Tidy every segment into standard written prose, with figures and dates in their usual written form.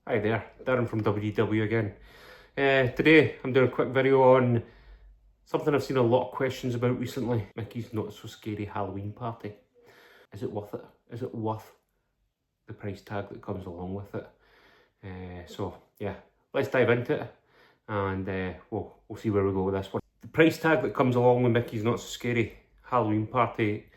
Hi there, Darren from WDW again. Today I'm doing a quick video on something I've seen a lot of questions about recently. Mickey's Not So Scary Halloween Party. Is it worth it? Is it worth the price tag that comes along with it? So yeah, let's dive into it and we'll see where we go with this one. The price tag that comes along with Mickey's Not So Scary Halloween Party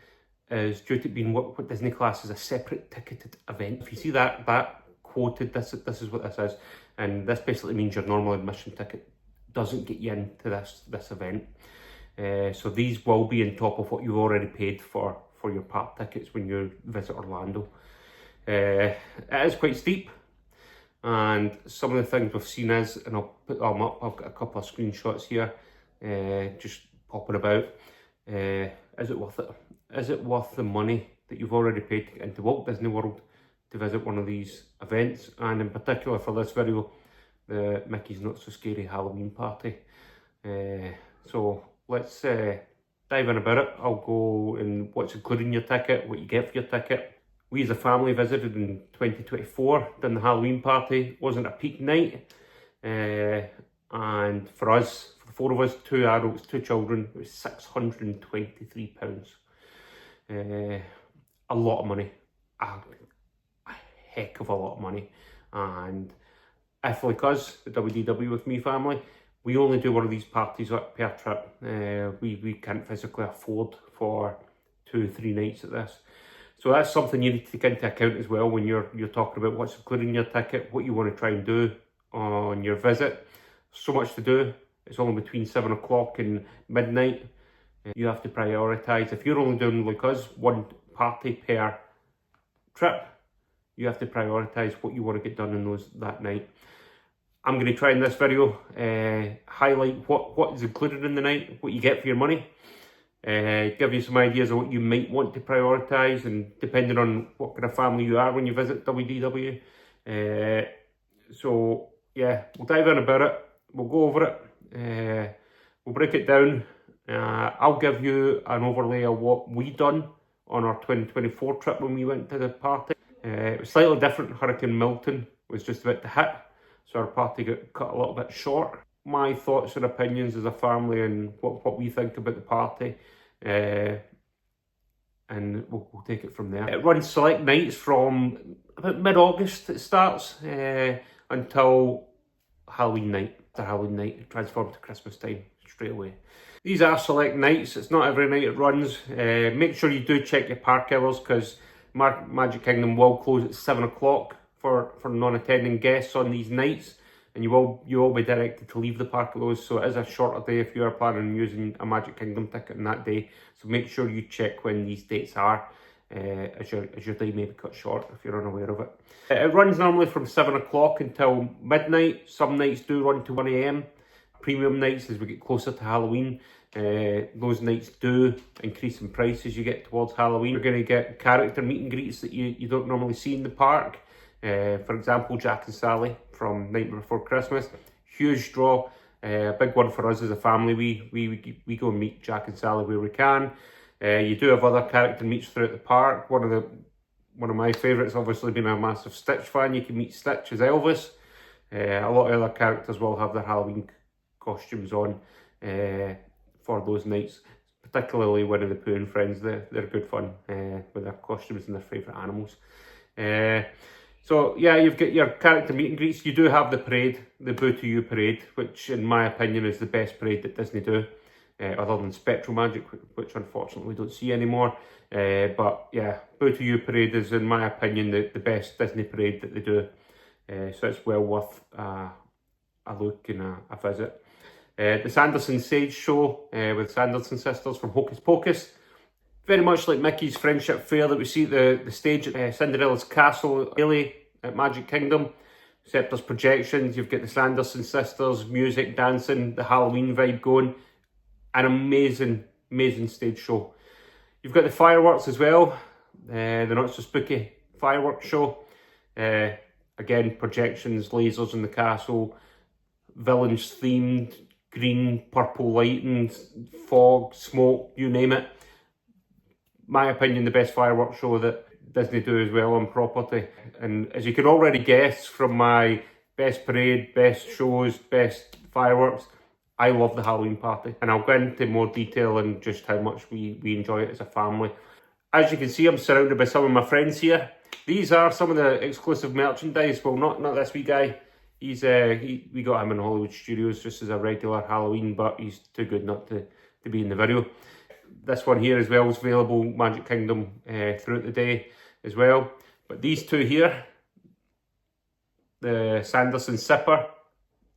is due to being what Disney class is a separate ticketed event. If you see that quoted, this is what this is, and this basically means your normal admission ticket doesn't get you into this event. So these will be on top of what you've already paid for your park tickets when you visit Orlando. It is quite steep, and some of the things we've seen is, and I'll put them up, I've got a couple of screenshots here just popping about. Is it worth it? Is it worth the money that you've already paid to get into Walt Disney World to visit one of these events, and in particular for this video, the Mickey's Not So Scary Halloween Party? So let's dive in about it. I'll go in what's included in your ticket, what you get for your ticket. We as a family visited in 2024, done the Halloween party. Wasn't a peak night, and for us, for the four of us, 2 adults, 2 children, it was £623. A lot of money. A heck of a lot of money. And if, like us, the WDW with me family, we only do one of these parties per trip. We can't physically afford for 2 or 3 nights at this. So that's something you need to take into account as well when you're talking about what's included in your ticket, what you want to try and do on your visit. So much to do. It's only between 7 o'clock and midnight. You have to prioritise. If you're only doing, like us, one party per trip, you have to prioritise what you want to get done in that night. I'm going to try in this video highlight what is included in the night, what you get for your money, give you some ideas of what you might want to prioritise, and depending on what kind of family you are when you visit WDW. So yeah, we'll dive in about it, we'll go over it, we'll break it down. I'll give you an overlay of what we done on our 2024 trip when we went to the party. It was slightly different. Hurricane Milton was just about to hit, so our party got cut a little bit short. My thoughts and opinions as a family and what we think about the party, and we'll take it from there. It runs select nights from about mid-August. It starts until Halloween night. After Halloween night, it transforms to Christmas time straight away. These are select nights. It's not every night it runs. Make sure you do check your park hours, because Magic Kingdom will close at 7 o'clock for non-attending guests on these nights, and you will be directed to leave the park at those. So it is a shorter day if you are planning on using a Magic Kingdom ticket on that day. So make sure you check when these dates are, as your day may be cut short if you're unaware of it. It runs normally from 7 o'clock until midnight. Some nights do run to 1 AM. Premium nights, as we get closer to Halloween, those nights do increase in price as you get towards Halloween. You're going to get character meet and greets that you don't normally see in the park. For example, Jack and Sally from Nightmare Before Christmas, huge draw, big one for us as a family. We go and meet Jack and Sally where we can. You do have other character meets throughout the park. One of my favourites, obviously, being a massive Stitch fan, you can meet Stitch as Elvis. A lot of other characters will have their Halloween costumes on for those nights, particularly Winnie the Pooh and friends. They're good fun with their costumes and their favourite animals. So yeah, you've got your character meet and greets. You do have the parade, the Boo to You parade, which in my opinion is the best parade that Disney do, other than Spectral Magic, which unfortunately we don't see anymore. But yeah, Boo to You parade is in my opinion the best Disney parade that they do. So it's well worth a look and a visit. The Sanderson Sage Show with Sanderson sisters from Hocus Pocus. Very much like Mickey's Friendship Fair that we see at the stage at Cinderella's Castle early at Magic Kingdom. Except there's projections, you've got the Sanderson sisters, music, dancing, the Halloween vibe going. An amazing, amazing stage show. You've got the fireworks as well, the Not So Spooky fireworks show. Again, projections, lasers in the castle, villains themed, green, purple lighting, fog, smoke, you name it. My opinion, the best fireworks show that Disney do as well on property. And as you can already guess from my best parade, best shows, best fireworks, I love the Halloween party. And I'll go into more detail on just how much we enjoy it as a family. As you can see, I'm surrounded by some of my friends here. These are some of the exclusive merchandise. Well, not this wee guy. We got him in Hollywood Studios just as a regular Halloween, but he's too good not to be in the video. This one here as well is available Magic Kingdom throughout the day as well. But these two here, the Sanderson Sipper,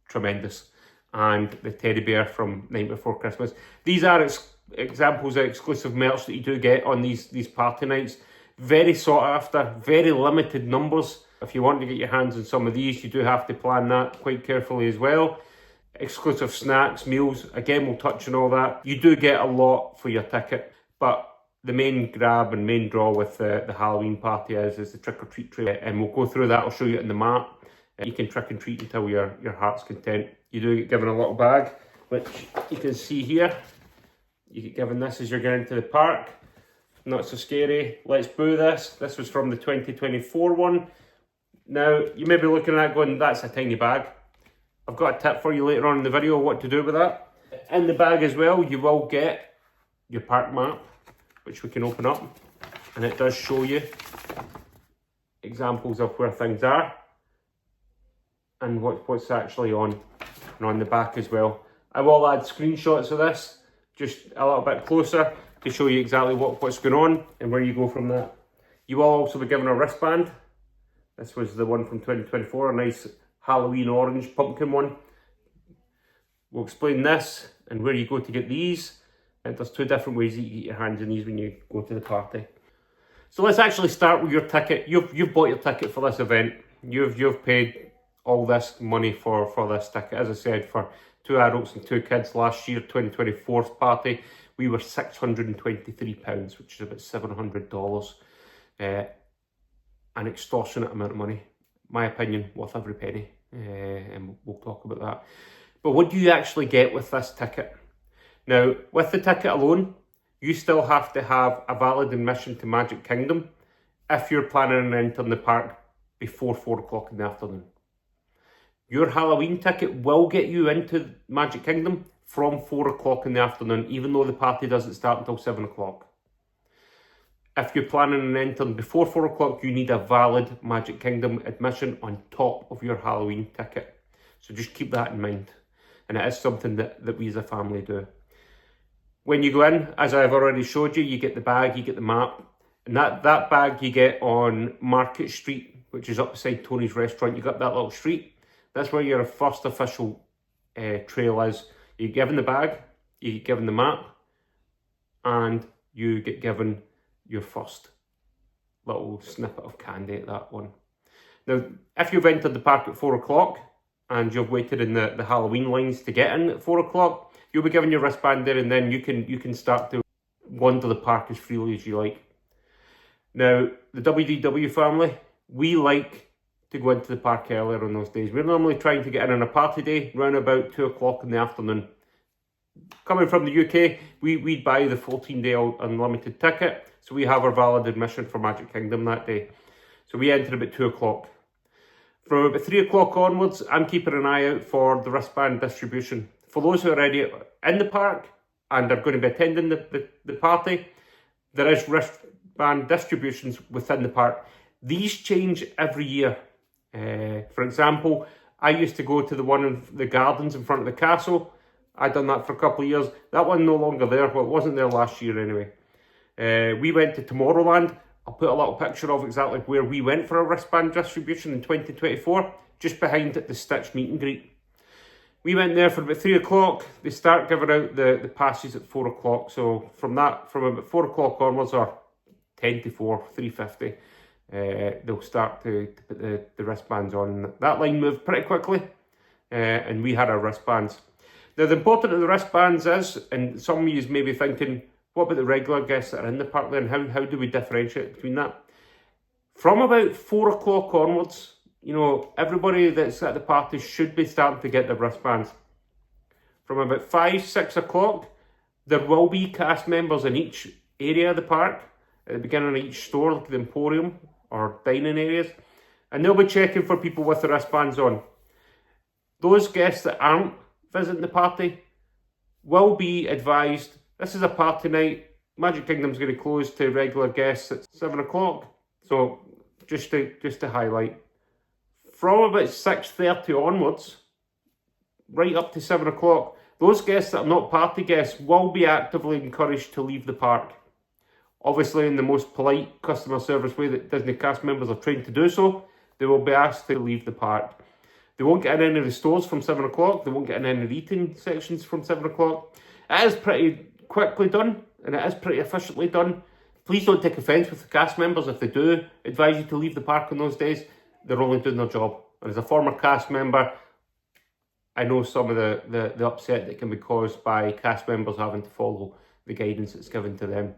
tremendous. And the teddy bear from Night Before Christmas. These are examples of exclusive merch that you do get on these party nights. Very sought after, very limited numbers. If you want to get your hands on some of these, you do have to plan that quite carefully as well. Exclusive snacks, meals, again, we'll touch on all that. You do get a lot for your ticket, but the main grab and main draw with the Halloween party is the trick-or-treat tray, and we'll go through that. I'll show you it in the map. You can trick and treat until your heart's content. You do get given a little bag, which you can see here. You get given this as you're going into the park. Not so scary. Let's boo this. This was from the 2024 one. Now, you may be looking at that going, that's a tiny bag. I've got a tip for you later on in the video what to do with that. In the bag as well, you will get your park map, which we can open up. And it does show you examples of where things are and what's actually on, and on the back as well. I will add screenshots of this just a little bit closer to show you exactly what's going on and where you go from that. You will also be given a wristband. This was the one from 2024, a nice Halloween orange pumpkin one. We'll explain this and where you go to get these. And there's two different ways that you get your hands on these when you go to the party. So let's actually start with your ticket. You've bought your ticket for this event. You've paid all this money for this ticket. As I said, for 2 adults and 2 kids last year, 2024's party, we were £623, which is about $700. An extortionate amount of money. My opinion, worth every penny. And we'll talk about that. But what do you actually get with this ticket? Now, with the ticket alone, you still have to have a valid admission to Magic Kingdom if you're planning on entering the park before 4 o'clock in the afternoon. Your Halloween ticket will get you into Magic Kingdom from 4 o'clock in the afternoon, even though the party doesn't start until 7 o'clock. If you're planning on entering before 4 o'clock, you need a valid Magic Kingdom admission on top of your Halloween ticket. So just keep that in mind. And it is something that we as a family do. When you go in, as I've already showed you, you get the bag, you get the map. And that bag you get on Market Street, which is up beside Tony's restaurant. You got that little street. That's where your first official trail is. You get given the bag, you get given the map, and you get given your first little snippet of candy at that one. Now, if you've entered the park at 4 o'clock and you've waited in the Halloween lines to get in at 4 o'clock, you'll be given your wristband there, and then you can start to wander the park as freely as you like. Now, the WDW family, we like to go into the park earlier on those days. We're normally trying to get in on a party day around about 2 o'clock in the afternoon. Coming from the UK, we'd buy the 14-day unlimited ticket, so we have our valid admission for Magic Kingdom that day. So we enter about 2 o'clock. From about 3 o'clock onwards, I'm keeping an eye out for the wristband distribution. For those who are already in the park and are going to be attending the party, there is wristband distributions within the park. These change every year. For example, I used to go to the one in the gardens in front of the castle. I'd done that for a couple of years. That one no longer there. Well, it wasn't there last year anyway. We went to Tomorrowland. I'll put a little picture of exactly where we went for a wristband distribution in 2024, just behind the Stitch meet and greet. We went there for about 3 o'clock. They start giving out the passes at 4 o'clock. So from about 4 o'clock onwards, or 10 to 4, 3:50, they'll start to put the wristbands on. That line moved pretty quickly, and we had our wristbands. Now, the importance of the wristbands is, and some of you may be thinking, what about the regular guests that are in the park then? How do we differentiate between that? From about 4 o'clock onwards, you know, everybody that's at the party should be starting to get their wristbands. From about 5, 6 o'clock, there will be cast members in each area of the park at the beginning of each store, like the Emporium or dining areas, and they'll be checking for people with the wristbands on. Those guests that aren't visiting the party will be advised, this is a party night, Magic Kingdom's going to close to regular guests at 7 o'clock. So just to highlight, from about 6:30 onwards, right up to 7 o'clock, those guests that are not party guests will be actively encouraged to leave the park. Obviously, in the most polite customer service way that Disney cast members are trained to do so, they will be asked to leave the park. They won't get in any of the stores from 7 o'clock. They won't get in any of the eating sections from 7 o'clock. It is pretty quickly done, and it is pretty efficiently done. Please don't take offence with the cast members if they do advise you to leave the park on those days. They're only doing their job. And as a former cast member, I know some of the upset that can be caused by cast members having to follow the guidance that's given to them.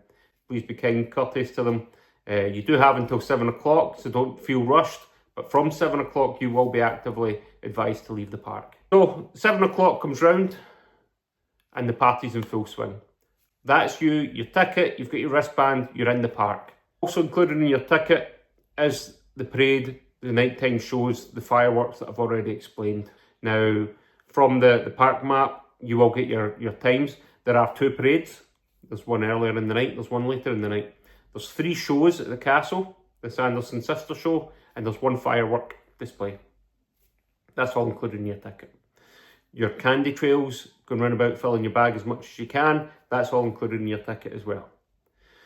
Please be kind, courteous to them. You do have until 7 o'clock, so don't feel rushed. But from 7 o'clock, you will be actively advised to leave the park. So 7 o'clock comes round and the party's in full swing. That's you, your ticket, you've got your wristband, you're in the park. Also included in your ticket is the parade, the nighttime shows, the fireworks that I've already explained. Now, from the park map, you will get your times. There are 2 parades. There's one earlier in the night, there's one later in the night. There's 3 shows at the castle, the Sanderson Sister Show, and there's 1 firework display. That's all included in your ticket. Your candy trails, going round about filling your bag as much as you can, that's all included in your ticket as well.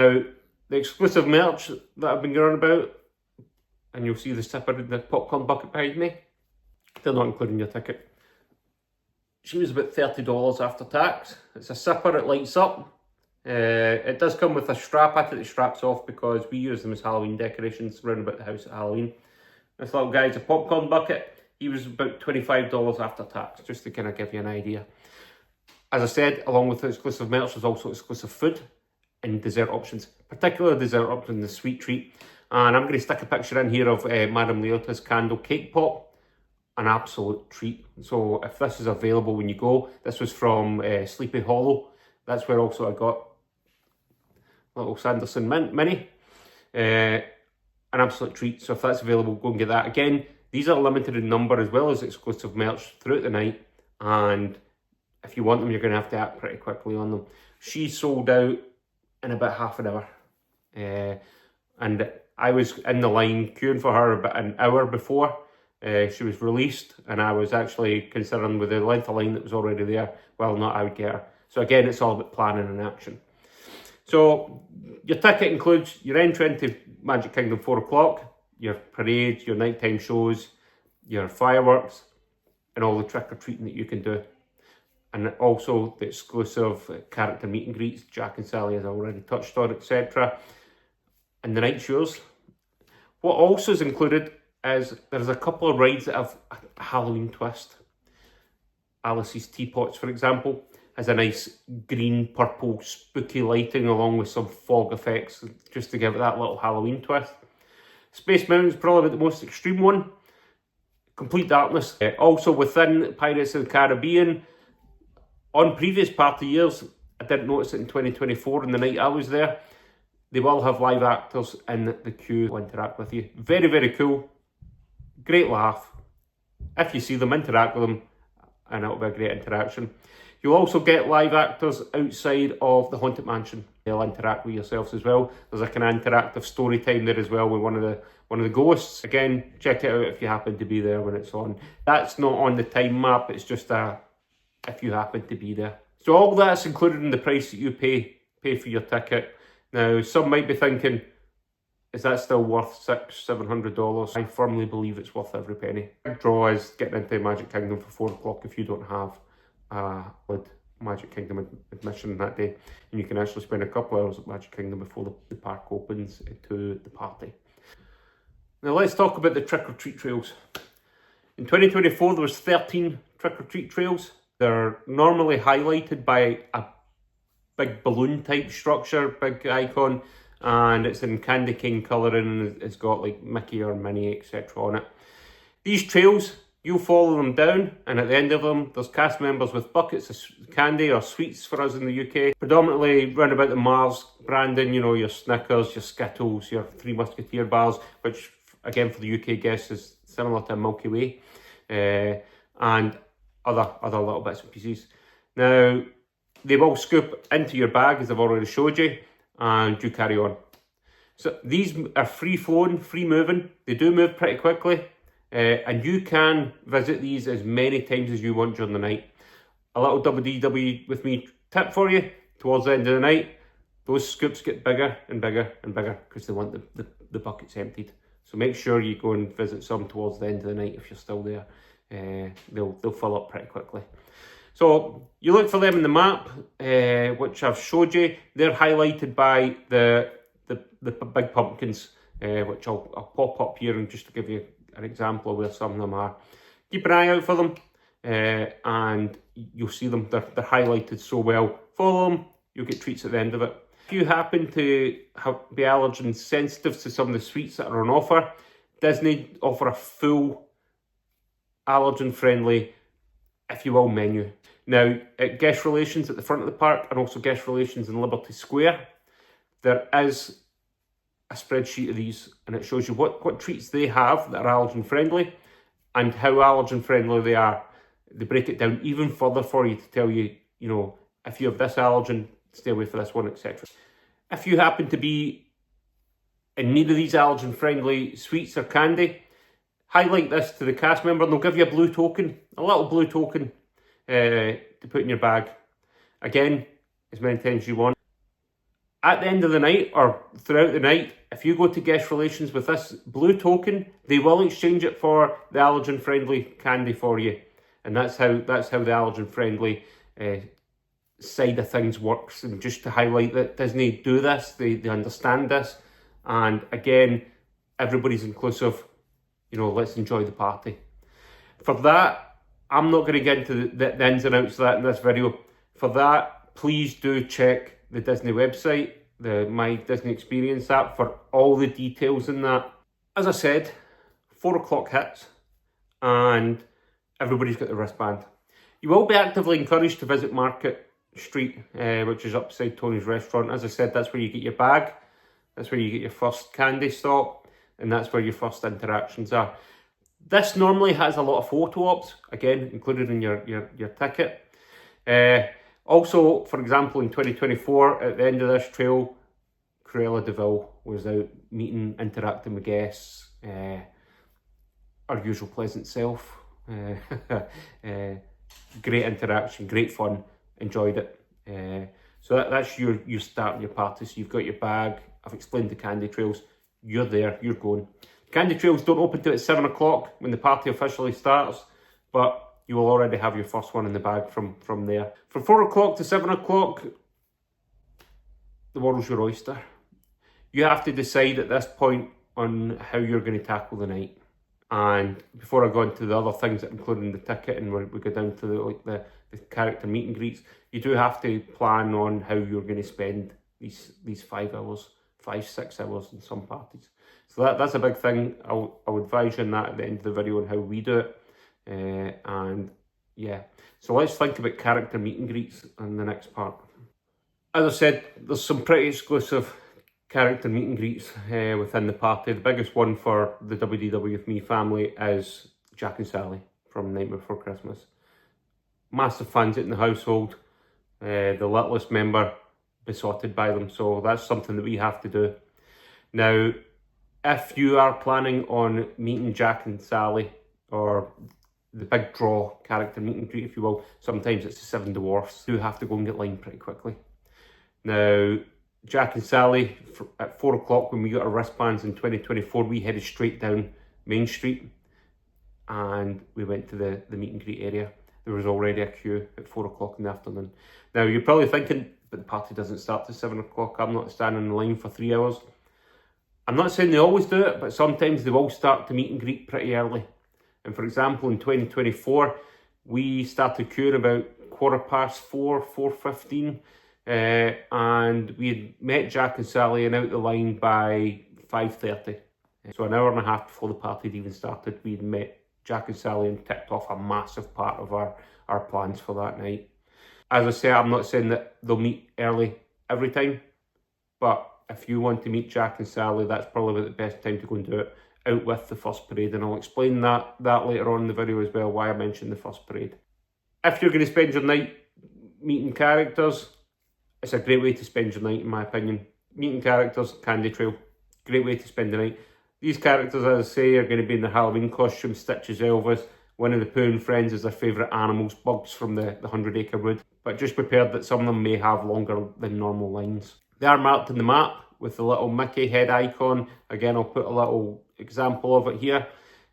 Now, the exclusive merch that I've been going on about, and you'll see the zipper in the popcorn bucket behind me, they're not included in your ticket. She was about $30 after tax. It's a zipper, it lights up. It does come with a strap. I took the straps off because we use them as Halloween decorations around about the house at Halloween. This little guy's a popcorn bucket. He was about $25 after tax, just to kind of give you an idea. As I said, along with the exclusive merch, there's also exclusive food and dessert options, particularly dessert option, the sweet treat. And I'm going to stick a picture in here of Madame Leota's candle cake pop, an absolute treat. So if this is available when you go, this was from Sleepy Hollow. That's where also I got little Sanderson Mini. An absolute treat. So if that's available, go and get that. Again, these are limited in number as well as exclusive merch throughout the night. And if you want them, you're going to have to act pretty quickly on them. She sold out in about half an hour. And I was in the line queuing for her about an hour before she was released. And I was actually considering with the length of line that was already there, whether or not I would get her. So again, it's all about planning and action. So your ticket includes your entry into Magic Kingdom 4 o'clock, your parade, your nighttime shows, your fireworks, and all the trick-or-treating that you can do. And also the exclusive character meet and greets, Jack and Sally as I already touched on, etc. And the night shows. What also is included is there's a couple of rides that have a Halloween twist. Alice's Teapots, for example, has a nice green, purple, spooky lighting along with some fog effects just to give it that little Halloween twist. Space Mountain's probably the most extreme one. Complete darkness. Also within Pirates of the Caribbean, on previous party years, I didn't notice it in 2024 in the night I was there, they will have live actors in the queue to interact with you. Very, very cool. Great laugh. If you see them, interact with them, and it'll be a great interaction. You'll also get live actors outside of the Haunted Mansion. They'll interact with yourselves as well. There's a kind of interactive story time there as well with one of the ghosts. Again, check it out if you happen to be there when it's on. That's not on the time map, it's just if you happen to be there. So all that's included in the price that you pay for your ticket. Now, some might be thinking, is that still worth $600-700? I firmly believe it's worth every penny. Big draw is getting into Magic Kingdom for 4 o'clock if you don't have a Magic Kingdom admission that day, and you can actually spend a couple hours at Magic Kingdom before the park opens to the party. Now let's talk about the trick-or-treat trails. In 2024 there was 13 trick-or-treat trails. They're normally highlighted by a big balloon type structure, big icon, and it's in candy cane colouring and it's got like Mickey or Minnie etc on it. These trails, You follow them down, and at the end of them, there's cast members with buckets of candy or sweets for us in the UK. Predominantly round about the Mars branding, you know, your Snickers, your Skittles, your Three Musketeer bars, which again for the UK guests is similar to Milky Way, and other little bits and pieces. Now, they will scoop into your bag, as I've already showed you, and you carry on. So these are free flowing, free moving. They do move pretty quickly. And you can visit these as many times as you want during the night. A little WDW with me tip for you: towards the end of the night, those scoops get bigger and bigger and bigger because they want the buckets emptied. So make sure you go and visit some towards the end of the night if you're still there. They'll fill up pretty quickly. So you look for them in the map, which I've showed you. They're highlighted by the big pumpkins, which I'll pop up here and just to give you an example of where some of them are. Keep an eye out for them, and you'll see them. They're highlighted so well. Follow them, you'll get treats at the end of it. If you happen to be allergen sensitive to some of the sweets that are on offer, Disney offer a full allergen friendly, if you will, menu. Now, at guest relations at the front of the park and also guest relations in Liberty Square, there is a spreadsheet of these, and it shows you what treats they have that are allergen friendly and how allergen friendly they are. They break it down even further for you to tell you, you know, if you have this allergen, stay away for this one, etc. If you happen to be in need of these allergen friendly sweets or candy, highlight this to the cast member and they'll give you a blue token, a little blue token to put in your bag. Again, as many times as you want. At the end of the night or throughout the night, if you go to guest relations with this blue token, they will exchange it for the allergen friendly candy for you. And that's how the allergen friendly side of things works. And just to highlight that Disney do this, they understand this. And again, everybody's inclusive. You know, let's enjoy the party. For that, I'm not going to get into the ins and outs of that in this video. For that, please do check the Disney website, the My Disney Experience app, for all the details in that. As I said, 4 o'clock hits and everybody's got the wristband. You will be actively encouraged to visit Market Street, which is up beside Tony's restaurant. As I said, that's where you get your bag, that's where you get your first candy stop, and that's where your first interactions are. This normally has a lot of photo ops, again, included in your ticket. Also, for example, in 2024, at the end of this trail, Cruella de Vil was out meeting, interacting with guests, our usual pleasant self. Great interaction, great fun, enjoyed it. So that's you starting your party. So you've got your bag, I've explained the candy trails, you're there, you're going. Candy trails don't open till at 7 o'clock when the party officially starts, but you will already have your first one in the bag from there. From 4 o'clock to 7 o'clock, the world's your oyster. You have to decide at this point on how you're going to tackle the night. And before I go into the other things, including the ticket, and we go down to the character meet and greets, you do have to plan on how you're going to spend these 5 hours, 5-6 hours in some parties. So that's a big thing. I'll advise you on that at the end of the video on how we do it. And yeah, so let's think about character meet and greets in the next part. As I said, there's some pretty exclusive character meet and greets within the party. The biggest one for the WDW with Me family is Jack and Sally from Nightmare Before Christmas. Massive fans in the household. The littlest member besotted by them, so that's something that we have to do. Now, if you are planning on meeting Jack and Sally, or the big draw character meet and greet, if you will, sometimes it's the 7 dwarfs, you have to go and get lined pretty quickly. Now, Jack and Sally, at 4 o'clock when we got our wristbands in 2024, we headed straight down Main Street and we went to the meet and greet area. There was already a queue at 4 o'clock in the afternoon. Now, you're probably thinking, but the party doesn't start till 7 o'clock. I'm not standing in the line for 3 hours. I'm not saying they always do it, but sometimes they will start to meet and greet pretty early. And for example, in 2024, we started queuing about 4:15, 4:15, and we had met Jack and Sally and out the line by 5:30. So an hour and a half before the party had even started, we had met Jack and Sally and ticked off a massive part of our plans for that night. As I say, I'm not saying that they'll meet early every time, but if you want to meet Jack and Sally, that's probably the best time to go and do it, out with the first parade. And I'll explain that later on in the video as well, why I mentioned the first parade. If you're going to spend your night meeting characters, it's a great way to spend your night, in my opinion. Meeting characters, Candy Trail, great way to spend the night. These characters, as I say, are going to be in their Halloween costumes. Stitches, Elvis, Winnie the Pooh and friends is their favourite animals, Bugs from the 100 Acre Wood. But just prepared that some of them may have longer than normal lines. They are marked in the map with the little Mickey head icon. Again, I'll put a little example of it here,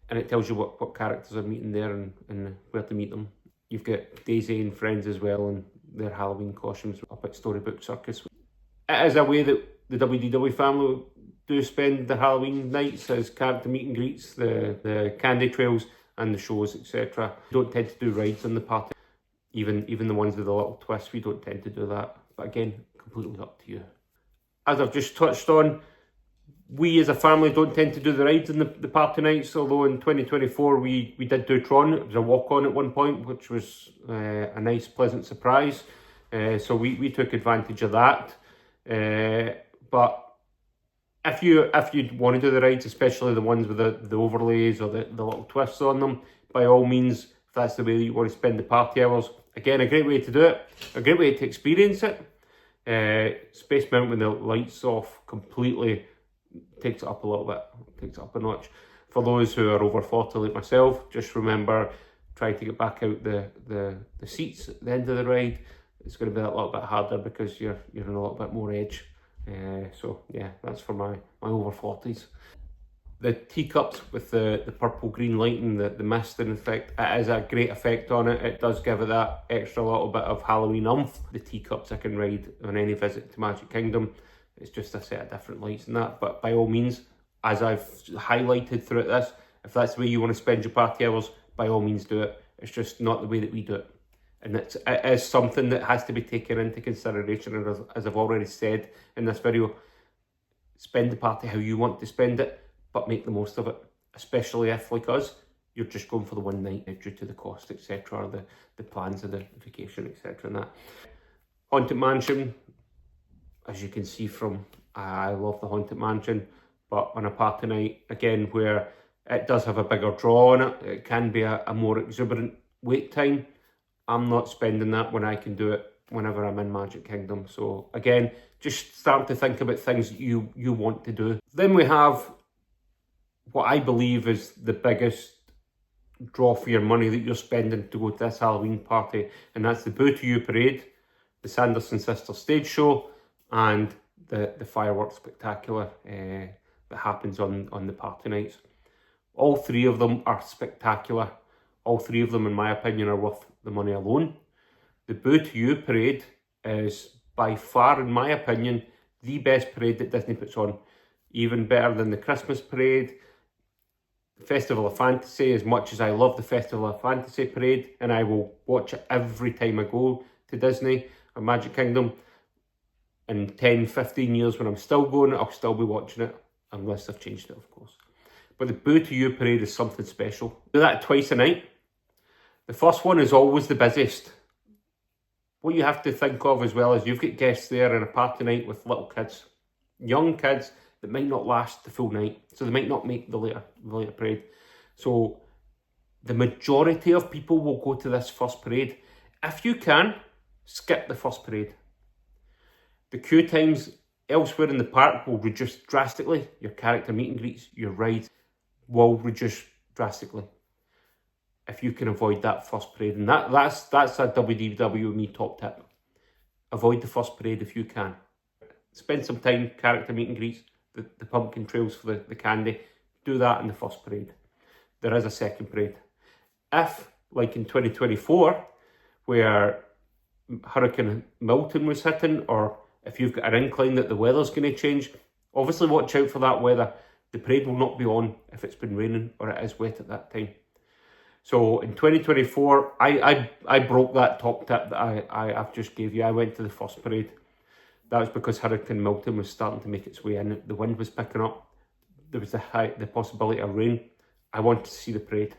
and it tells you what characters are meeting there and where to meet them. You've got Daisy and friends as well in their Halloween costumes up at Storybook Circus. It is a way that the WDW family do spend the Halloween nights, as character meet and greets, the candy trails and the shows, etc. We don't tend to do rides in the party. Even the ones with a little twist, we don't tend to do that. But again, completely up to you. As I've just touched on, we as a family don't tend to do the rides in the party nights, although in 2024 we did do Tron. It was a walk-on at one point, which was a nice, pleasant surprise. So we took advantage of that. But if you want to do the rides, especially the ones with the overlays or the little twists on them, by all means, if that's the way that you want to spend the party hours, again, a great way to do it, a great way to experience it. Space Mountain with the lights off completely takes it up a little bit, takes it up a notch. For those who are over 40 like myself, just remember, try to get back out the seats at the end of the ride. It's going to be a little bit harder because you're in a little bit more edge. So yeah, that's for my over 40s. The teacups with the purple green lighting, the mist in effect, it is a great effect on it. It does give it that extra little bit of Halloween umph. The teacups I can ride on any visit to Magic Kingdom. It's just a set of different lights and that. But by all means, as I've highlighted throughout this, if that's the way you want to spend your party hours, by all means do it. It's just not the way that we do it. And it is something that has to be taken into consideration. And as I've already said in this video, spend the party how you want to spend it, but make the most of it. Especially if, like us, you're just going for the one night due to the cost, etc., or the plans of the vacation, etc. and that. Haunted Mansion, as you can see from, I love the Haunted Mansion, but on a party night, again, where it does have a bigger draw on it, it can be a more exuberant wait time. I'm not spending that when I can do it whenever I'm in Magic Kingdom. So again, just start to think about things that you want to do. Then we have what I believe is the biggest draw for your money that you're spending to go to this Halloween party, and that's the Boo to You parade, the Sanderson Sisters stage show, and the fireworks spectacular that happens on the party nights. All three of them are spectacular. All three of them, in my opinion, are worth the money alone. The Boo to You parade is by far, in my opinion, the best parade that Disney puts on. Even better than the Christmas parade, Festival of Fantasy. As much as I love the Festival of Fantasy parade, and I will watch it every time I go to Disney or Magic Kingdom, in 10, 15 years when I'm still going, I'll still be watching it, unless they've changed it, of course. But the Boo to You parade is something special. Do that twice a night. The first one is always the busiest. What you have to think of as well is you've got guests there in a party night with little kids, young kids that might not last the full night, so they might not make the later parade. So the majority of people will go to this first parade. If you can, skip the first parade. The queue times elsewhere in the park will reduce drastically. Your character meet and greets, your rides will reduce drastically if you can avoid that first parade. And that's a WDW me top tip. Avoid the first parade if you can. Spend some time character meet and greets, the pumpkin trails for the candy. Do that in the first parade. There is a second parade. If, like in 2024, where Hurricane Milton was hitting, or if you've got an inkling that the weather's going to change, obviously watch out for that weather. The parade will not be on if it's been raining or it is wet at that time. So in 2024, I broke that top tip that I've just gave you. I went to the first parade. That was because Hurricane Milton was starting to make its way in. The wind was picking up. There was the possibility of rain. I wanted to see the parade.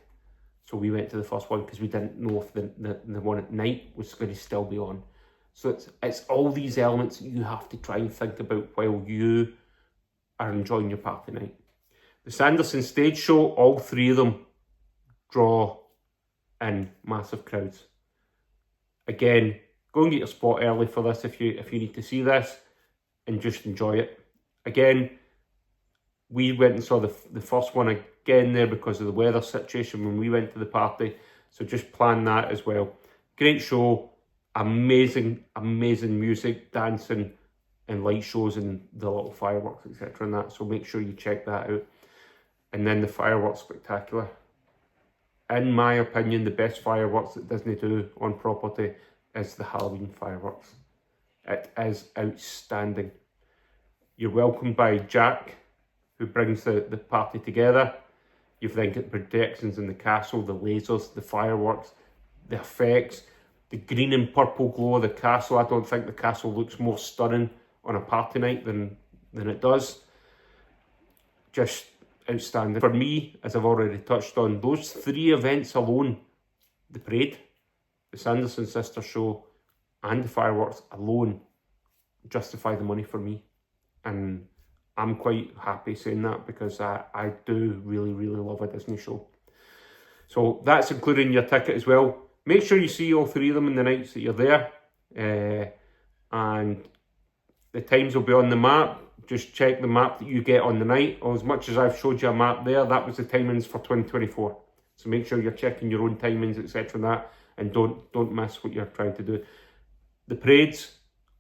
So we went to the first one because we didn't know if the one at night was going to still be on. So it's all these elements that you have to try and think about while you are enjoying your party night. The Sanderson stage show, all three of them draw in massive crowds. Again, go and get your spot early for this if you need to see this, and just enjoy it. Again, we went and saw the first one again there because of the weather situation when we went to the party. So just plan that as well. Great show, amazing music, dancing, and light shows, and the little fireworks, etc. and that. So make sure you check that out. And then the fireworks spectacular. In my opinion, the best fireworks that Disney do on property is the Halloween fireworks. It is outstanding. You're welcomed by Jack, who brings the party together. You've then got projections in the castle, the lasers, the fireworks, the effects, the green and purple glow of the castle. I don't think the castle looks more stunning on a party night than it does. Just outstanding. For me, as I've already touched on, those three events alone, the parade, the Sanderson Sisters show, and the fireworks alone, justify the money for me. And I'm quite happy saying that because I do really love a Disney show. So that's including your ticket as well. Make sure you see all three of them in the nights that you're there. And the times will be on the map. Just check the map that you get on the night. As much as I've showed you a map there, that was the timings for 2024. So make sure you're checking your own timings, etc. and don't miss what you're trying to do. The parades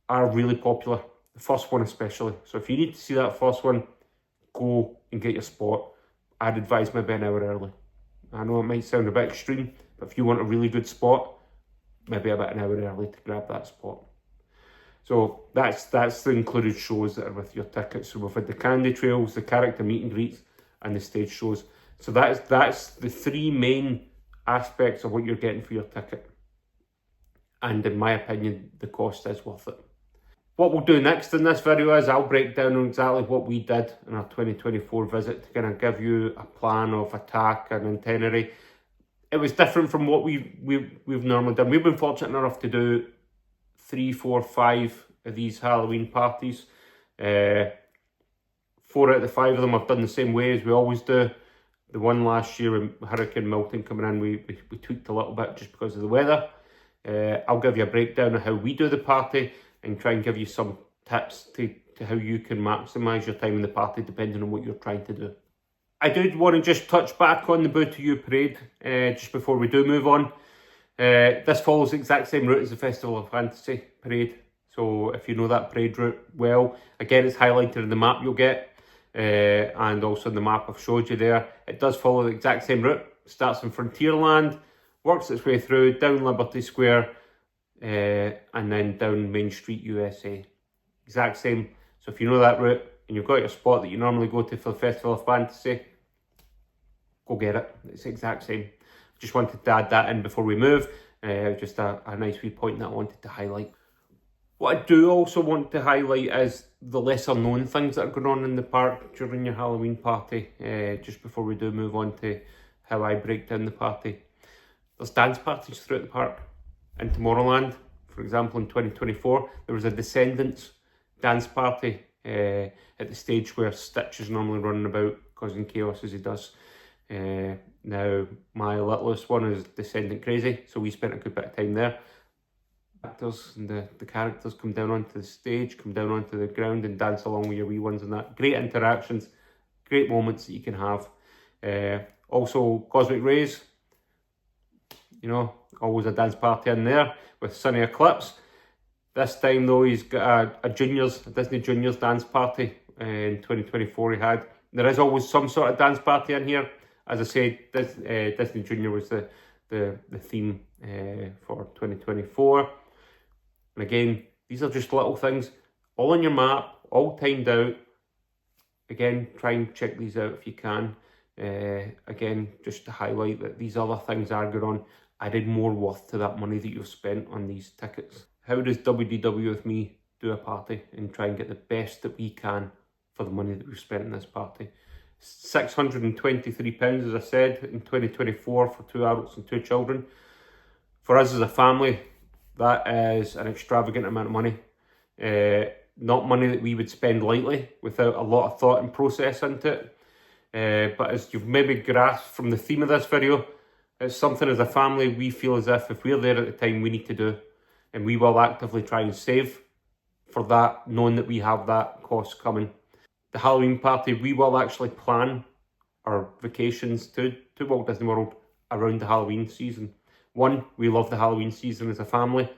are really popular. The first one especially. So if you need to see that first one, go and get your spot. I'd advise maybe an hour early. I know it might sound a bit extreme, but if you want a really good spot, maybe about an hour early to grab that spot. So that's the included shows that are with your tickets. So we've had the candy trails, the character meet and greets, and the stage shows. So that's the three main aspects of what you're getting for your ticket. And in my opinion, the cost is worth it. What we'll do next in this video is I'll break down exactly what we did in our 2024 visit to kind of give you a plan of attack and itinerary. It was different from what we've normally done. We've been fortunate enough to do 3, 4, 5 of these Halloween parties. 4 out of the 5 of them I've done the same way as we always do. The one last year with Hurricane Milton coming in, we tweaked a little bit just because of the weather. I'll give you a breakdown of how we do the party and try and give you some tips to how you can maximise your time in the party depending on what you're trying to do. I did want to just touch back on the Boo to You parade just before we do move on. This follows the exact same route as the Festival of Fantasy parade. So if you know that parade route well, again it's highlighted in the map you'll get and also in the map I've showed you there. It does follow the exact same route. Starts in Frontierland, works its way through, down Liberty Square, and then down Main Street, USA. Exact same. So if you know that route and you've got your spot that you normally go to for the Festival of Fantasy, go get it. It's the exact same. Just wanted to add that in before we move. Just a nice wee point that I wanted to highlight. What I do also want to highlight is the lesser known things that are going on in the park during your Halloween party. Just before we do move on to how I break down the party. There's dance parties throughout the park. In Tomorrowland, for example, in 2024, there was a Descendants dance party at the stage where Stitch is normally running about causing chaos as he does. Now, my littlest one is Descendant Crazy, so we spent a good bit of time there. Actors and the characters come down onto the stage, come down onto the ground and dance along with your wee ones and that. Great interactions, great moments that you can have. Also, Cosmic Rays, you know, always a dance party in there with Sunny Eclipse. This time though, he's got a Disney Juniors dance party in 2024 he had. There is always some sort of dance party in here. As I said, Disney Junior was the theme for 2024. And again, these are just little things, all on your map, all timed out. Again, try and check these out if you can. Again, just to highlight that these other things are going on. Added more worth to that money that you've spent on these tickets. How does WDW with me do a party and try and get the best that we can for the money that we've spent in this party? £623, as I said, in 2024 for 2 adults and 2 children. For us as a family, that is an extravagant amount of money. Not money that we would spend lightly without a lot of thought and process into it. But as you've maybe grasped from the theme of this video, it's something as a family we feel as if we're there at the time we need to do. And we will actively try and save for that, knowing that we have that cost coming. The Halloween party, we will actually plan our vacations to Walt Disney World around the Halloween season. 1, we love the Halloween season as a family.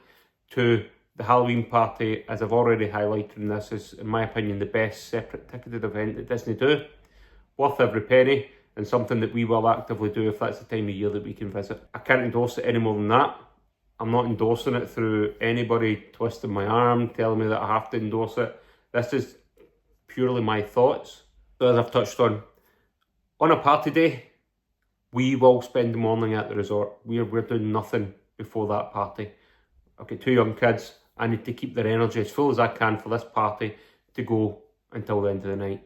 2, the Halloween party, as I've already highlighted in this, is, in my opinion, the best separate ticketed event that Disney do. Worth every penny, and something that we will actively do if that's the time of year that we can visit. I can't endorse it any more than that. I'm not endorsing it through anybody twisting my arm, telling me that I have to endorse it. This is purely my thoughts. So as I've touched on a party day, we will spend the morning at the resort. We're doing nothing before that party. I've got 2 young kids. I need to keep their energy as full as I can for this party to go until the end of the night.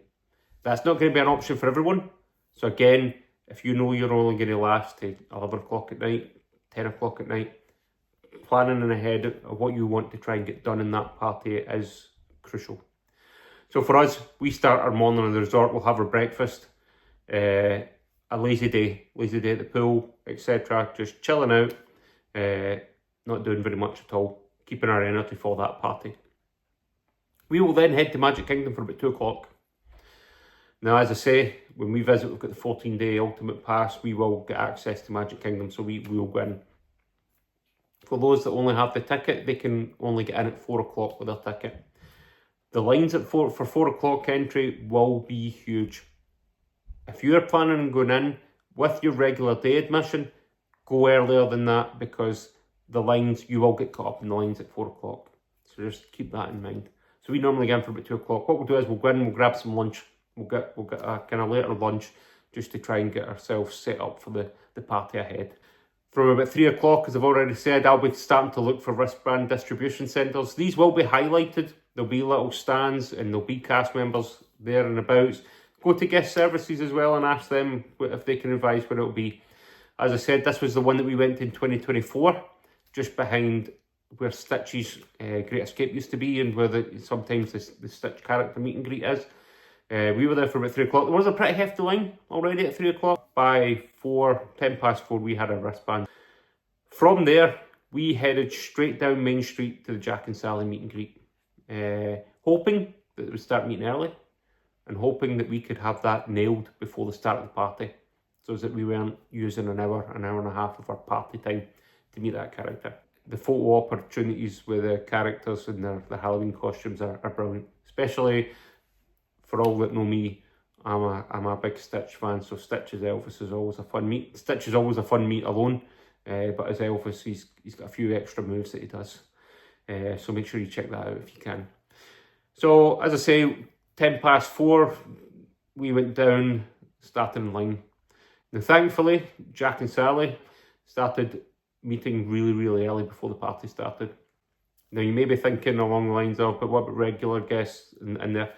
That's not going to be an option for everyone. So again, if you know you're only going to last to 11 o'clock at night, 10 o'clock at night, planning ahead of what you want to try and get done in that party is crucial. So for us, we start our morning at the resort. We'll have our breakfast, a lazy day at the pool, etc. Just chilling out, not doing very much at all, keeping our energy for that party. We will then head to Magic Kingdom for about 2 o'clock. Now, as I say, when we visit, we've got the 14-day Ultimate Pass. We will get access to Magic Kingdom, so we will go in. For those that only have the ticket, they can only get in at 4 o'clock with their ticket. The lines for 4 o'clock entry will be huge. If you're planning on going in with your regular day admission, go earlier than that, because the lines, you will get caught up in the lines at 4 o'clock. So just keep that in mind. So we normally get in for about 2 o'clock. What we'll do is we'll go in and we'll grab some lunch. We'll get a kind of later lunch just to try and get ourselves set up for the party ahead. From about 3 o'clock, as I've already said, I'll be starting to look for wristband distribution centres. These will be highlighted. There'll be little stands and there'll be cast members there and about. Go to guest services as well and ask them if they can advise where it'll be. As I said, this was the one that we went in 2024, just behind where Stitch's Great Escape used to be, and where sometimes the Stitch character meet and greet is. We were there for about 3 o'clock. There was a pretty hefty line already at 3 o'clock. By 10 past 4, we had a wristband. From there, we headed straight down Main Street to the Jack and Sally meet and greet, hoping that it would start meeting early, and hoping that we could have that nailed before the start of the party, so that we weren't using an hour and a half of our party time to meet that character. The photo opportunities with the characters and their Halloween costumes are brilliant, especially for all that know me. I'm a big Stitch fan, so Stitch as Elvis is always a fun meet. Stitch is always a fun meet alone, but as Elvis, he's got a few extra moves that he does. So make sure you check that out if you can. So as I say, 10 past 4, we went down, started in line. Now thankfully, Jack and Sally started meeting really early before the party started. Now you may be thinking along the lines of, but what about regular guests in there?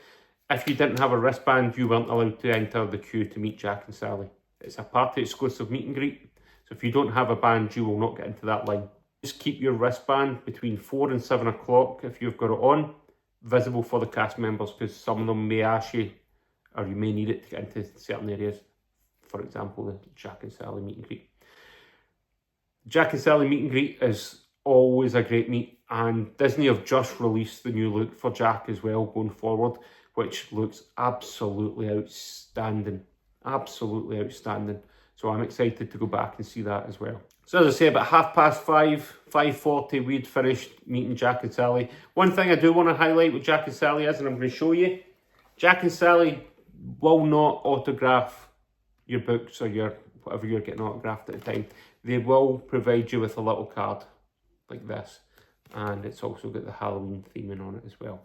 If you didn't have a wristband, you weren't allowed to enter the queue to meet Jack and Sally. It's a party exclusive meet and greet, so if you don't have a band, you will not get into that line. Just keep your wristband between 4 and 7 o'clock, if you've got it on, visible for the cast members, because some of them may ask you, or you may need it to get into certain areas. For example, the Jack and Sally meet and greet. Jack and Sally meet and greet is always a great meet, and Disney have just released the new look for Jack as well going forward, which looks absolutely outstanding. Absolutely outstanding. So I'm excited to go back and see that as well. So as I say, about 5:30, 5:40, we'd finished meeting Jack and Sally. One thing I do want to highlight with Jack and Sally is, and I'm going to show you, Jack and Sally will not autograph your books or your whatever you're getting autographed at the time. They will provide you with a little card like this, and it's also got the Halloween theming on it as well.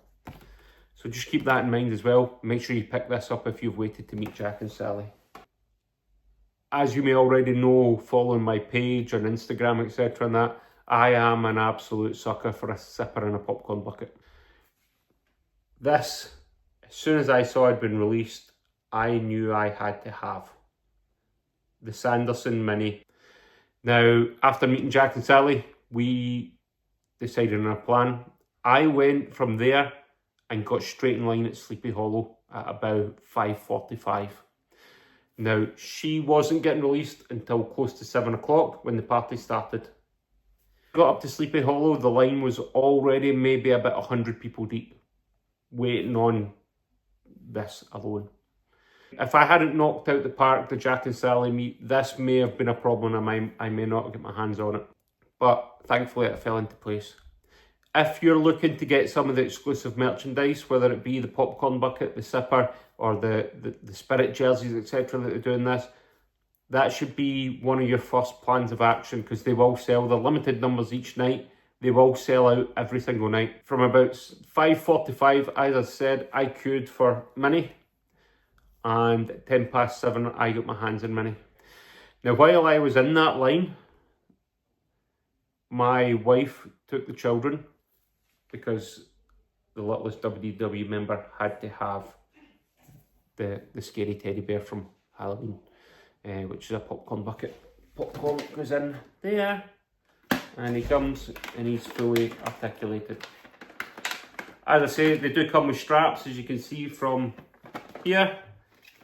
So just keep that in mind as well. Make sure you pick this up if you've waited to meet Jack and Sally. As you may already know, following my page on Instagram, etc. and that, I am an absolute sucker for a sipper in a popcorn bucket. This, as soon as I saw it had been released, I knew I had to have the Sanderson Mini. Now, after meeting Jack and Sally, we decided on a plan. I went from there and got straight in line at Sleepy Hollow at about 5:45. Now, she wasn't getting released until close to 7 o'clock when the party started. Got up to Sleepy Hollow, the line was already maybe about 100 people deep, waiting on this alone. If I hadn't knocked out the park, the Jack and Sally meet, this may have been a problem and I may not get my hands on it. But thankfully it fell into place. If you're looking to get some of the exclusive merchandise, whether it be the popcorn bucket, the sipper, or the spirit jerseys, etc. that they're doing this, that should be one of your first plans of action, because they will sell. They're limited numbers each night. They will sell out every single night. From about 5:45, as I said, I queued for Mini, and at 7:10, I got my hands on Mini. Now, while I was in that line, my wife took the children, because the littlest WDW member had to have the scary teddy bear from Halloween, which is a popcorn bucket. Popcorn goes in there, and he comes and he's fully articulated. As I say, they do come with straps, as you can see from here,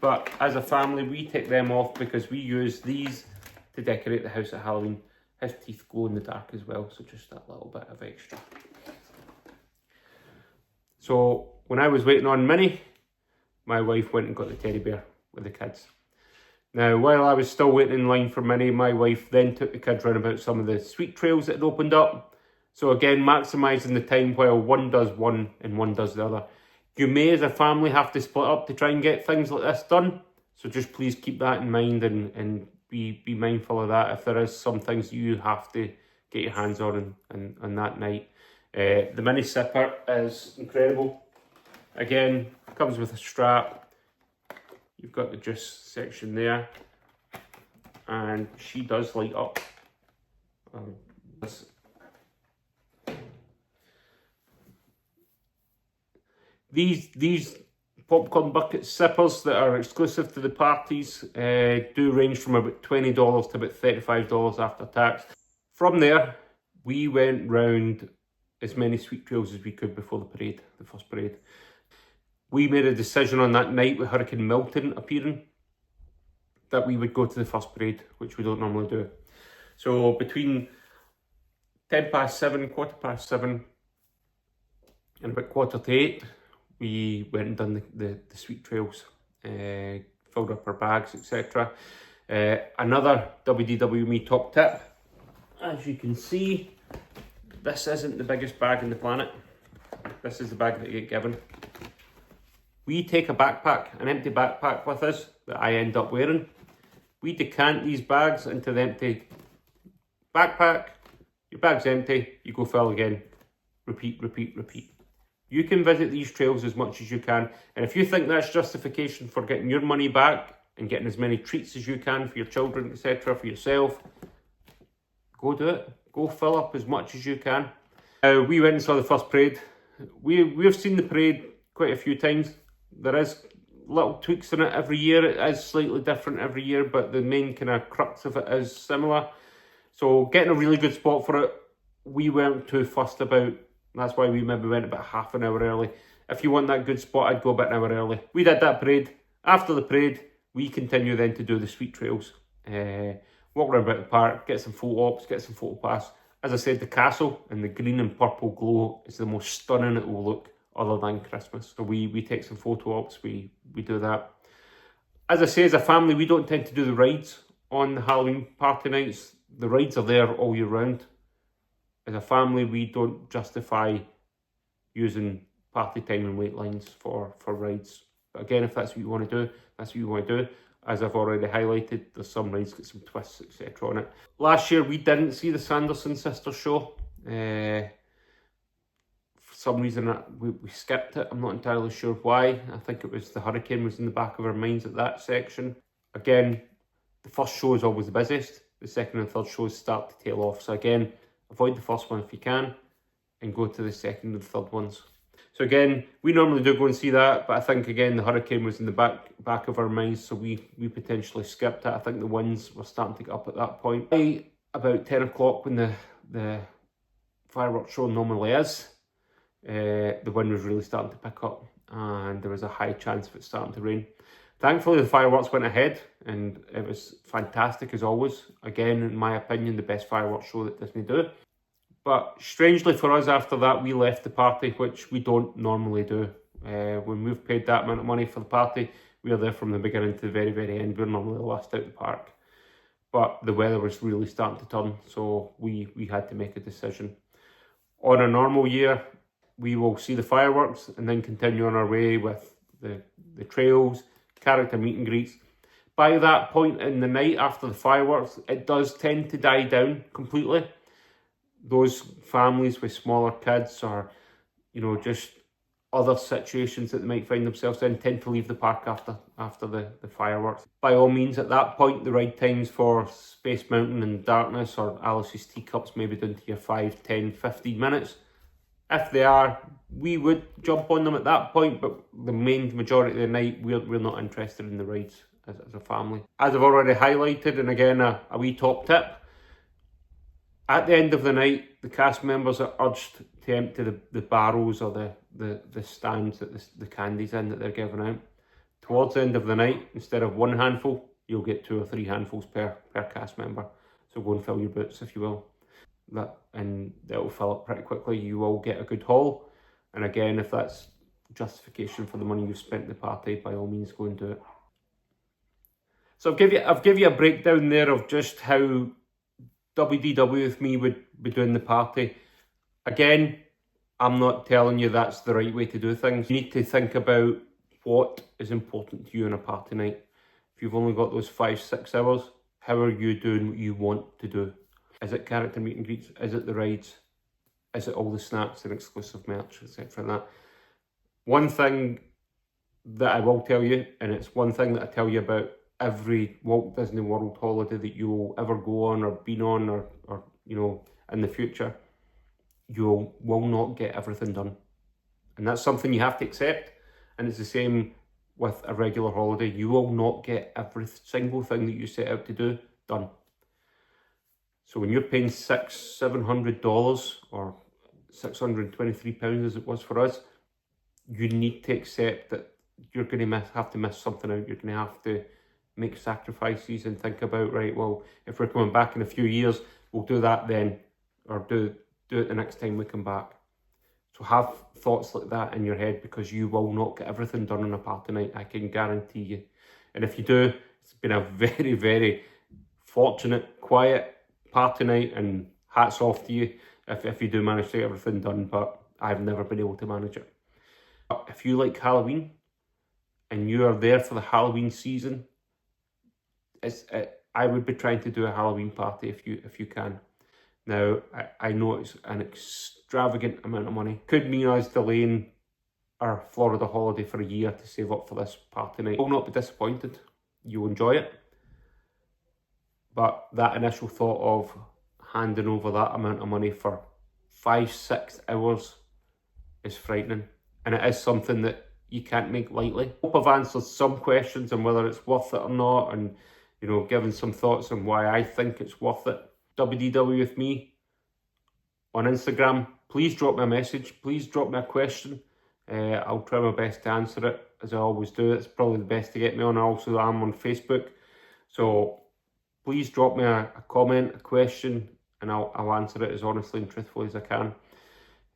but as a family we take them off because we use these to decorate the house at Halloween. His teeth glow in the dark as well, so just that little bit of extra. So when I was waiting on Mini, my wife went and got the teddy bear with the kids. Now, while I was still waiting in line for Mini, my wife then took the kids round about some of the sweet trails that had opened up. So again, maximising the time while one does one and one does the other. You may, as a family, have to split up to try and get things like this done. So just please keep that in mind and be mindful of that if there is some things you have to get your hands on that night. The Mini Sipper is incredible. Again, comes with a strap. You've got the juice section there, and she does light up. These popcorn bucket sippers that are exclusive to the parties do range from about $20 to about $35 after tax. From there, we went round as many sweet trails as we could before the parade, the first parade. We made a decision on that night with Hurricane Milton appearing that we would go to the first parade, which we don't normally do. So between 7:10, 7:15, and about 7:45, we went and done the sweet trails, filled up our bags, etc. Another WDW Me top tip, as you can see, this isn't the biggest bag in the planet. This is the bag that you get given. We take a backpack, an empty backpack with us that I end up wearing. We decant these bags into the empty backpack. Your bag's empty, you go fill again. Repeat, repeat, repeat. You can visit these trails as much as you can, and if you think that's justification for getting your money back and getting as many treats as you can for your children, etc., for yourself, go do it. Go fill up as much as you can. We went and saw the first parade. We've seen the parade quite a few times. There is little tweaks in it every year. It is slightly different every year, but the main kind of crux of it is similar. So getting a really good spot for it, we weren't too fussed about. That's why we maybe went about half an hour early. If you want that good spot, I'd go about an hour early. We did that parade. After the parade, we continue then to do the sweet trails. Walk around about the park, get some photo ops, get some photo pass. As I said, the castle and the green and purple glow is the most stunning it will look other than Christmas. So we take some photo ops, we do that. As I say, as a family, we don't tend to do the rides on the Halloween party nights. The rides are there all year round. As a family, we don't justify using party time and wait lines for rides. But again, if that's what you want to do, that's what you want to do. As I've already highlighted, there's some rides got some twists, etc. on it. Last year, we didn't see the Sanderson Sisters show. For some reason, we skipped it. I'm not entirely sure why. I think it was the hurricane was in the back of our minds at that section. Again, the first show is always the busiest. The second and third shows start to tail off. So again, avoid the first one if you can, and go to the second and third ones. So again, we normally do go and see that, but I think again the hurricane was in the back of our minds, so we potentially skipped it. I think the winds were starting to get up at that point. About 10 o'clock when the fireworks show normally is, the wind was really starting to pick up and there was a high chance of it starting to rain. Thankfully the fireworks went ahead and it was fantastic as always. Again, in my opinion, the best fireworks show that Disney do. But strangely for us after that, we left the party, which we don't normally do. When we've paid that amount of money for the party, we are there from the beginning to the very, very end. We're normally the last out the park. But the weather was really starting to turn, so we had to make a decision. On a normal year, we will see the fireworks and then continue on our way with the trails, character meet and greets. By that point in the night after the fireworks, it does tend to die down completely. Those families with smaller kids or, you know, just other situations that they might find themselves in tend to leave the park after the fireworks. By all means, at that point, the ride times for Space Mountain and Darkness or Alice's Teacups may be down to your 5, 10, 15 minutes. If they are, we would jump on them at that point, but the main majority of the night, we're not interested in the rides as a family. As I've already highlighted, and again, a wee top tip, at the end of the night, the cast members are urged to empty the barrels or the stands that the candy's in that they're giving out. Towards the end of the night, instead of one handful, you'll get 2 or 3 handfuls per cast member. So go and fill your boots, if you will. And that'll fill up pretty quickly. You will get a good haul. And again, if that's justification for the money you've spent in the party, by all means, go and do it. So I've give you a breakdown there of just how WDW with me would be doing the party. Again, I'm not telling you that's the right way to do things. You need to think about what is important to you on a party night. If you've only got those 5-6 hours, how are you doing what you want to do? Is it character meet and greets? Is it the rides? Is it all the snacks and exclusive merch, etc. that? One thing that I will tell you, and it's one thing that I tell you about every Walt Disney World holiday that you will ever go on or been on or you know, in the future, you will not get everything done. And that's something you have to accept. And it's the same with a regular holiday. You will not get every single thing that you set out to do done. So when you're paying $700 or £623 as it was for us, you need to accept that you're going to have to miss something out. You're going to have to make sacrifices and think about, right, well, if we're coming back in a few years, we'll do that then, or do it the next time we come back. So have thoughts like that in your head, because you will not get everything done on a party night, I can guarantee you. And if you do, it's been a very, very fortunate, quiet party night, and hats off to you if you do manage to get everything done, but I've never been able to manage it. But if you like Halloween and you are there for the Halloween season, I would be trying to do a Halloween party if you can. Now, I know it's an extravagant amount of money. Could mean us delaying our Florida holiday for a year to save up for this party night. You will not be disappointed. You'll enjoy it. But that initial thought of handing over that amount of money for 5-6 hours is frightening. And it is something that you can't make lightly. I hope I've answered some questions on whether it's worth it or not, and you know, given some thoughts on why I think it's worth it. WDW with me on Instagram. Please drop me a message. Please drop me a question. I'll try my best to answer it, as I always do. It's probably the best to get me on. I also am on Facebook. So please drop me a comment, a question, and I'll answer it as honestly and truthfully as I can.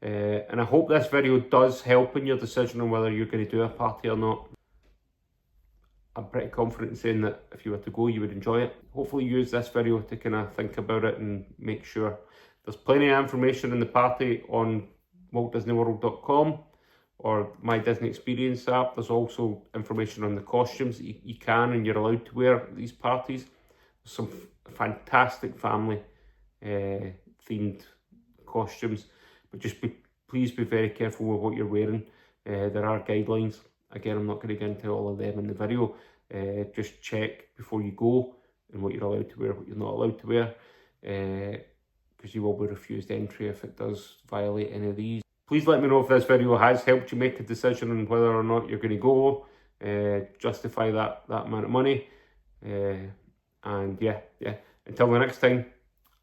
And I hope this video does help in your decision on whether you're going to do a party or not. I'm pretty confident in saying that if you were to go, you would enjoy it. Hopefully use this video to kind of think about it and make sure. There's plenty of information in the party on waltdisneyworld.com or My Disney Experience app. There's also information on the costumes that you can and you're allowed to wear at these parties. There's some fantastic family themed costumes, but just please be very careful with what you're wearing. There are guidelines. Again, I'm not going to get into all of them in the video. Just check before you go and what you're allowed to wear, what you're not allowed to wear, because you will be refused entry if it does violate any of these. Please let me know if this video has helped you make a decision on whether or not you're going to go, justify that amount of money. And yeah, until the next time,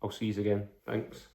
I'll see you again. Thanks.